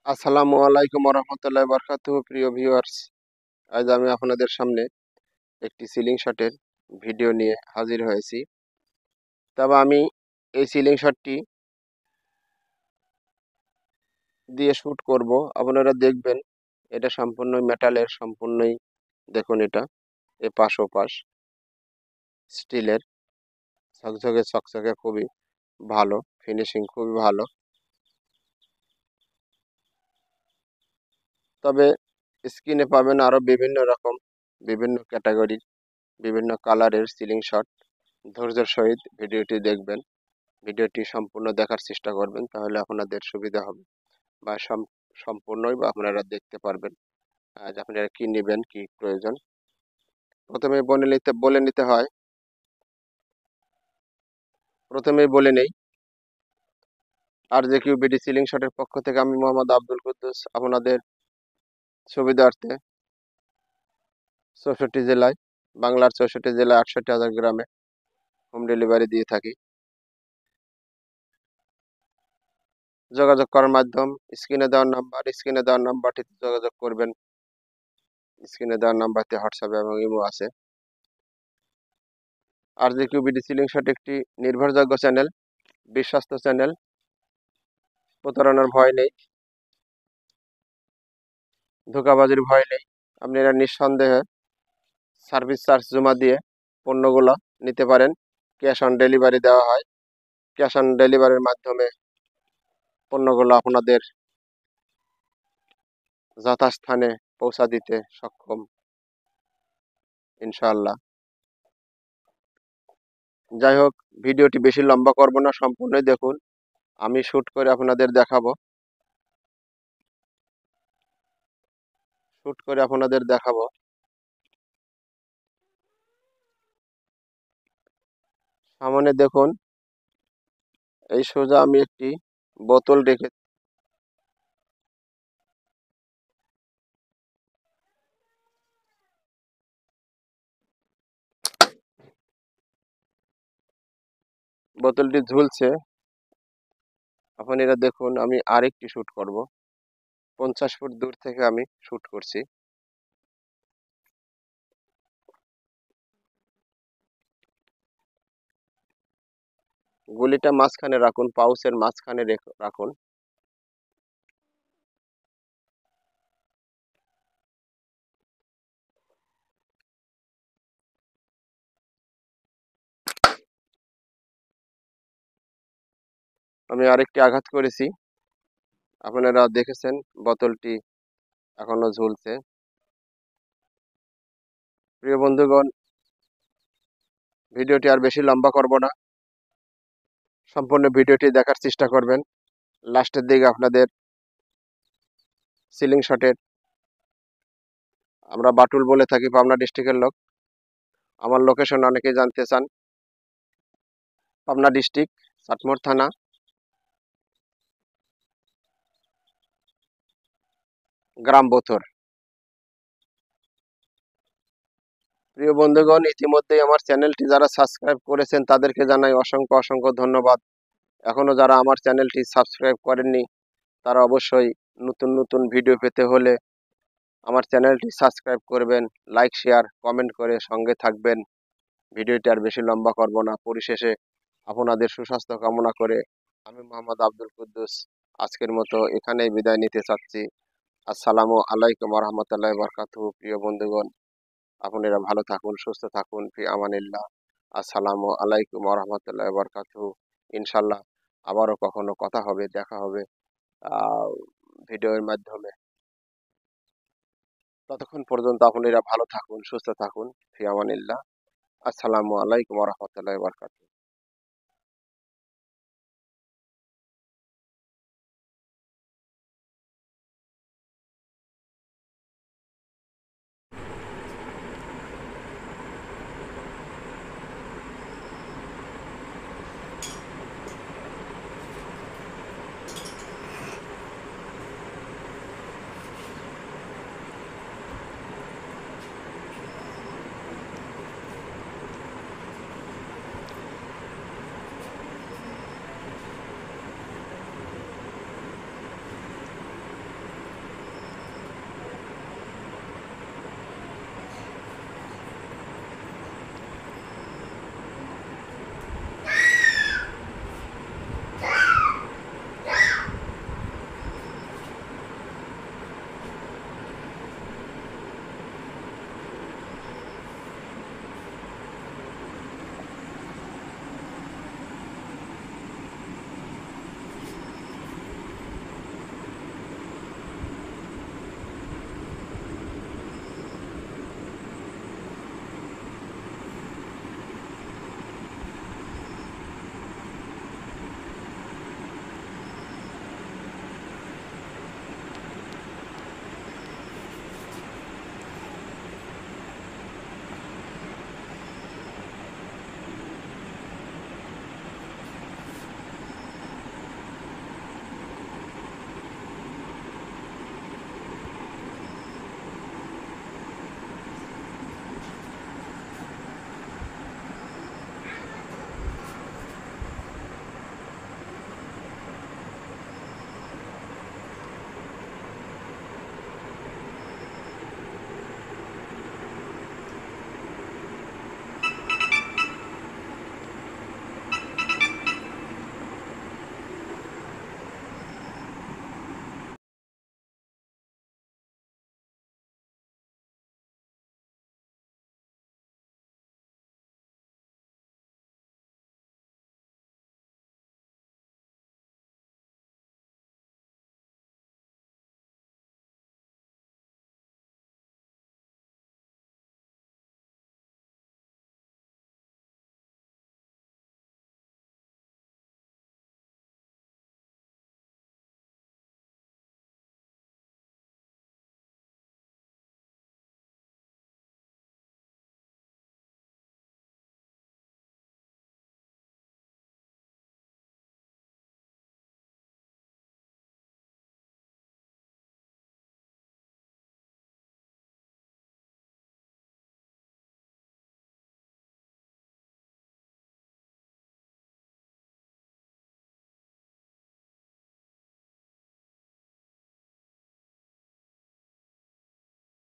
আসসালামু আলাইকুম রহমতুল্লাহ বারকাতুহু। প্রিয় ভিউয়ার্স, আজ আমি আপনাদের সামনে একটি সিলিং শটের ভিডিও নিয়ে হাজির হয়েছি। তবে আমি এই সিলিং শটটি দিয়ে শ্যুট করব, আপনারা দেখবেন। এটা সম্পূর্ণ মেটালের, সম্পূর্ণই দেখুন, এটা এপাশ ওপাশ স্টিলের, ঝকঝকে চকচকে, খুবই ভালো ফিনিশিং, খুবই ভালো। তবে স্ক্রিনে পাবেন আরো বিভিন্ন রকম, বিভিন্ন ক্যাটাগরির, বিভিন্ন কালারের সিলিং শট। ধৈর্যের সহিত ভিডিওটি দেখবেন, ভিডিওটি সম্পূর্ণ দেখার চেষ্টা করবেন, তাহলে আপনাদের সুবিধা হবে বা সম্পূর্ণই বা আপনারা দেখতে পারবেন আজ আপনারা কি নেবেন, কি প্রয়োজন। প্রথমে বলে নিতে হয়, প্রথমেই বলে নেই, আর যে কিউ বিডি সিলিং শটের পক্ষ থেকে আমি মোহাম্মদ আব্দুল কুদ্দুস আপনাদের সুবিধার্থে 64 জেলায়, বাংলার 64 জেলায় 68,000 গ্রামে হোম ডেলিভারি দিয়ে থাকি। যোগাযোগ করার মাধ্যম স্ক্রিনে দেওয়ার নাম্বারটিতে যোগাযোগ করবেন। স্ক্রিনে দেওয়ার নাম্বারটি হোয়াটসঅ্যাপ এবং ইমো আছে। আর যে কিউ বিডি সিলিং শট একটি নির্ভরযোগ্য চ্যানেল, বিশ্বস্ত চ্যানেল, প্রতারণার ভয় নেই, ধোঁকাবাজির ভয় নেই। আপনারা নিঃসন্দেহে সার্ভিস চার্জ জমা দিয়ে পণ্যগুলো নিতে পারেন। ক্যাশ অন ডেলিভারি দেওয়া হয়। ক্যাশ অন ডেলিভারির মাধ্যমে পণ্যগুলো আপনাদের যথাস্থানে পৌঁছা দিতে সক্ষম, ইনশাআল্লাহ। যাই হোক, ভিডিওটি বেশি লম্বা করব না, সম্পূর্ণই দেখুন। আমি শ্যুট করে আপনাদের দেখাবো। সামনে দেখুন, এই সোজা আমি একটি বোতল রেখে, বোতলটি ঝুলছে। আপনারা দেখুন, আমি আরেকটি শ্যুট করব। 50 ফুট দূর থেকে আমি শ্যুট করছি। গুলিটা মাঝখানে রাখুন, পাউচের মাঝখানে রাখুন। আমি আরেকটি আঘাত করেছি, আপনারা দেখেছেন। বোতলটি এখনো ঝুলছে। প্রিয় বন্ধুগণ, ভিডিওটি আর বেশি লম্বা করব না, সম্পূর্ণ ভিডিওটি দেখার চেষ্টা করবেন। লাস্টের দিকে আপনাদের সিলিং শটের, আমরা বাটুল বলে থাকি, পাবনা ডিস্ট্রিক্টের লোক। আমার লোকেশন অনেকেই জানতে চান। পাবনা ডিস্ট্রিক্ট, চাটমোহর থানা, গ্রাম বোথর। প্রিয় বন্ধুগণ, ইতিমধ্যেই আমার চ্যানেলটি যারা সাবস্ক্রাইব করেছেন তাদেরকে জানাই অসংখ্য অসংখ্য ধন্যবাদ। এখনো যারা আমার চ্যানেলটি সাবস্ক্রাইব করেননি, তারা অবশ্যই নতুন নতুন ভিডিও পেতে হলে আমার চ্যানেলটি সাবস্ক্রাইব করবেন, লাইক শেয়ার কমেন্ট করে সঙ্গে থাকবেন। ভিডিওটি আর বেশি লম্বা করব না। পরিশেষে আপনাদের সুস্বাস্থ্য কামনা করে আমি মোহাম্মদ আব্দুল কুদ্দুস আজকের মতো এখানেই বিদায় নিতে চাচ্ছি। আসসালামু আলাইকুম রহমতুল্লাহ বারকাতুহু। প্রিয় বন্ধুগণ, আপনারা ভালো থাকুন, সুস্থ থাকুন, ফি আমানিল্লাহ। আসসালামু আলাইকুম রহমতুল্লাহ বারকাতুহু। ইনশাল্লাহ আবারও কখনো কথা হবে, দেখা হবে ভিডিওর মাধ্যমে। ততক্ষণ পর্যন্ত আপনারা ভালো থাকুন, সুস্থ থাকুন, ফি আমানিল্লাহ। আসসালামু আলাইকুম রহমতুল্লাহ বারকাতুহু।